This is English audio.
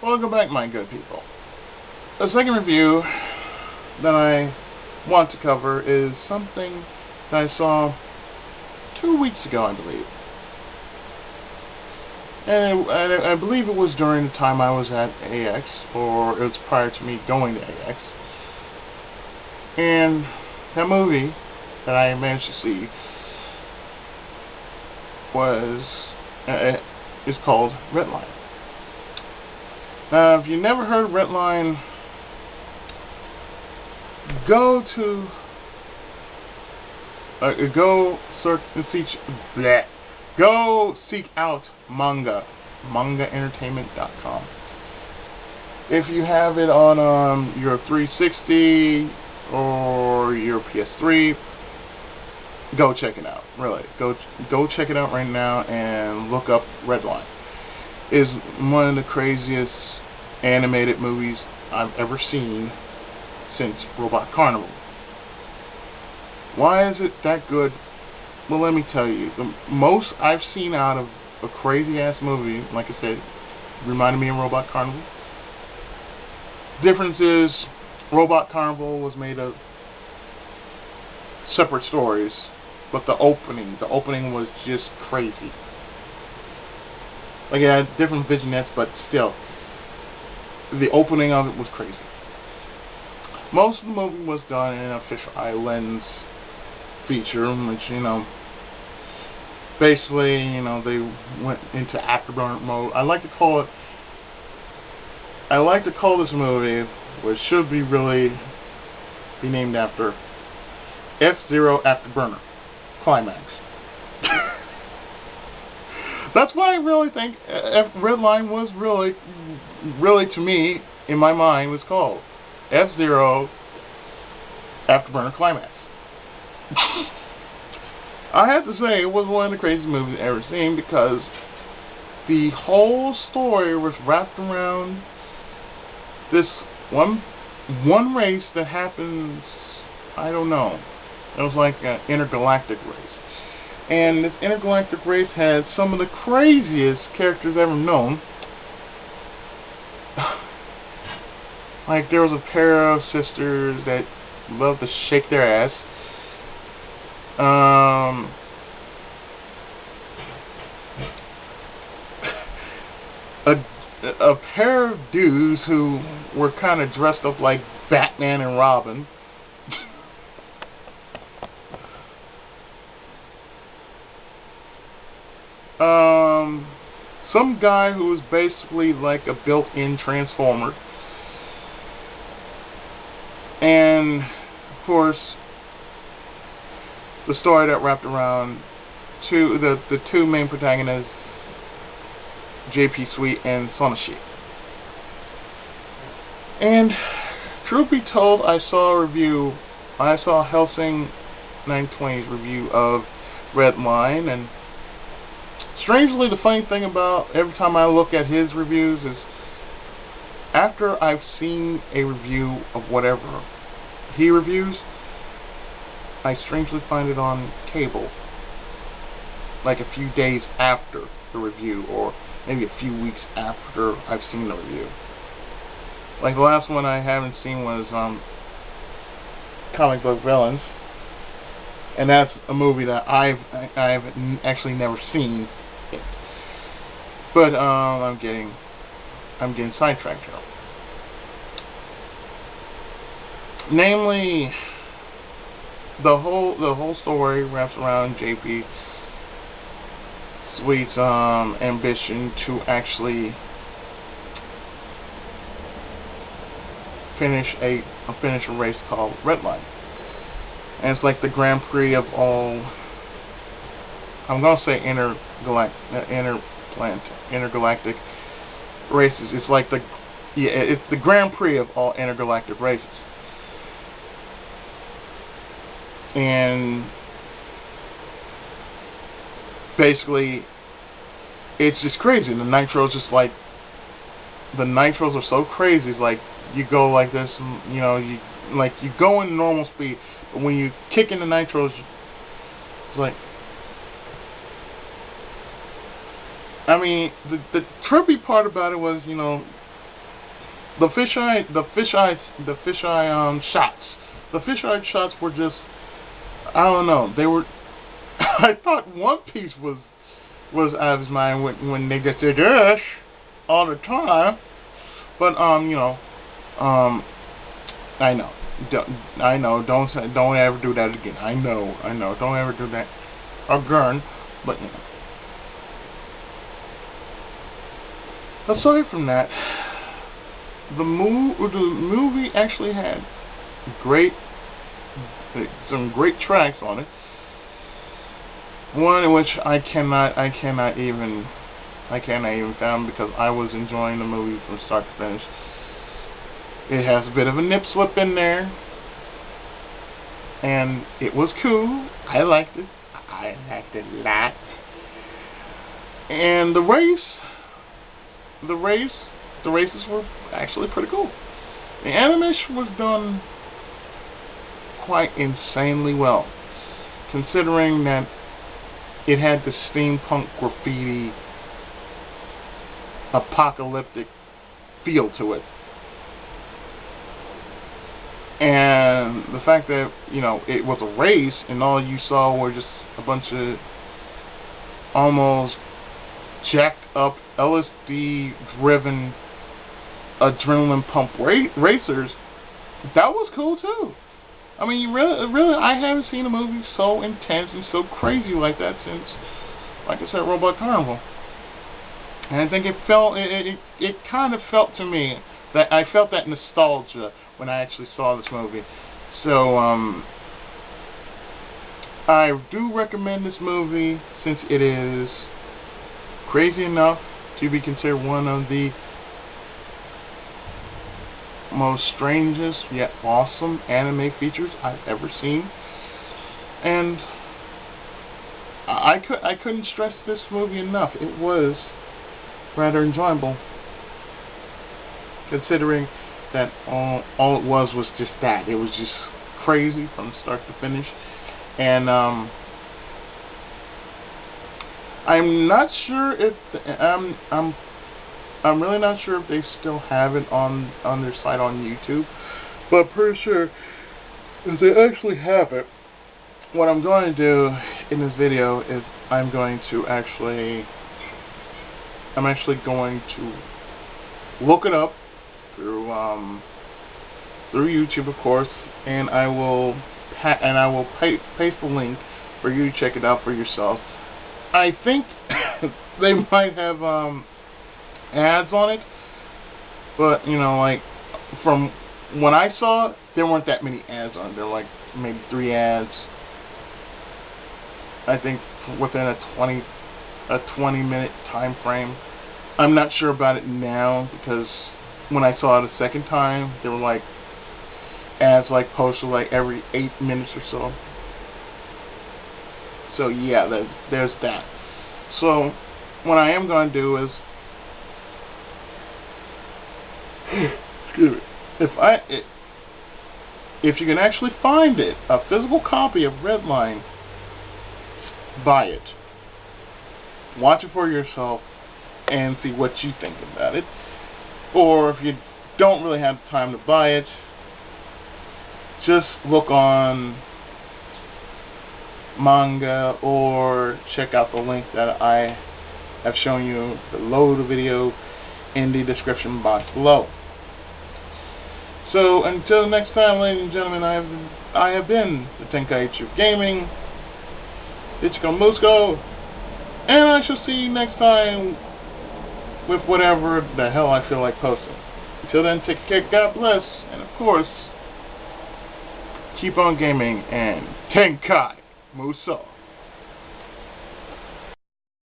welcome back, my good people. The second review that I want to cover is something that I saw 2 weeks ago, I believe. And I believe it was during the time I was at AX, or it was prior to me going to AX. And that movie that I managed to see is called Redline. Now, if you've never heard of Redline, go seek out mangaentertainment.com. If you have it on your 360 or your PS3, go check it out. Really, go check it out right now and look up Redline. It's one of the craziest animated movies I've ever seen since Robot Carnival. Why is it that good? Well, let me tell you, the most I've seen out of a crazy ass movie, like I said, reminded me of Robot Carnival. Difference is, Robot Carnival was made of separate stories, but the opening was just crazy. Like, it had different vignettes, but still, the opening of it was crazy. Most of the movie was done in a fisheye lens feature, which, basically, they went into After Burner mode. I like to call this movie, which should be really be named after F-Zero After Burner Climax. That's why I really think Redline was really to me, in my mind, was called F-Zero After Burner Climax. I have to say, it was one of the craziest movies I've ever seen, because the whole story was wrapped around this one race that happens, I don't know, it was like an intergalactic race. And this intergalactic race had some of the craziest characters ever known. Like, there was a pair of sisters that loved to shake their ass. A pair of dudes who were kind of dressed up like Batman and Robin. Some guy who was basically like a built-in transformer. And, of course, the story that wrapped around the two main protagonists, JP Sweet and Sonashi. And, truth be told, I saw Helsing 920's review of Redline, and strangely, the funny thing about every time I look at his reviews is, after I've seen a review of whatever he reviews, I strangely find it on cable, like a few days after the review, or maybe a few weeks after I've seen the review. Like, the last one I haven't seen was Comic Book Villains, and that's a movie that I've actually never seen it. But I'm getting sidetracked here. Namely, the whole story wraps around JP Sweet's ambition to actually finish a race called Redline, and it's like the Grand Prix of all. I'm gonna say intergalactic races. It's like it's the Grand Prix of all intergalactic races. And basically, it's just crazy. The nitros are so crazy. It's like, you go like this, and, you go in normal speed, but when you kick in the nitros, it's like, I mean, the trippy part about it was, The fisheye shots. The fisheye shots were just, I don't know. They were. I thought One Piece was out of his mind when they get their dash all the time. But you know, I know. Don't ever do that again. I know. Don't ever do that again. But you know. Aside from that, the movie actually had some great tracks on it. One in which I cannot even fathom, because I was enjoying the movie from start to finish. It has a bit of a nip slip in there, and it was cool. I liked it. I liked it a lot. And the races were actually pretty cool. The animation was done quite insanely well, considering that it had the steampunk graffiti apocalyptic feel to it. And the fact that, you know, it was a race and all you saw were just a bunch of almost jacked up LSD driven adrenaline pump racers, that was cool too. I mean, you really, I haven't seen a movie so intense and so crazy like that since, like I said, Robot Carnival. And I think it kind of felt to me that I felt that nostalgia when I actually saw this movie. So, I do recommend this movie since it is crazy enough to be considered one of the most strangest yet awesome anime features I've ever seen. And I couldn't stress this movie enough. It was rather enjoyable, considering that all it was just that. It was just crazy from start to finish. And I'm not sure if I'm really not sure if they still have it on their site on YouTube, but I'm pretty sure if they actually have it, what I'm going to do in this video is I'm actually going to look it up through YouTube, of course, and I will paste the link for you to check it out for yourself. I think they might have ads on it, but you know, like from when I saw it, there weren't that many ads on it. There were like maybe 3 ads, I think, within a 20-minute time frame. I'm not sure about it now, because when I saw it a second time, there were like ads like posted like every 8 minutes or so. So yeah, there's that. So what I am going to do is, excuse me, if you can actually find it, a physical copy of Redline, buy it. Watch it for yourself and see what you think about it. Or if you don't really have time to buy it, just look on manga or check out the link that I have shown you below the video in the description box below. So until next time, ladies and gentlemen, I have been the Tenkaichi of Gaming, Ichiko Musco, and I shall see you next time with whatever the hell I feel like posting. Until then, take care, God bless, and of course, keep on gaming, and Tenkai Muso.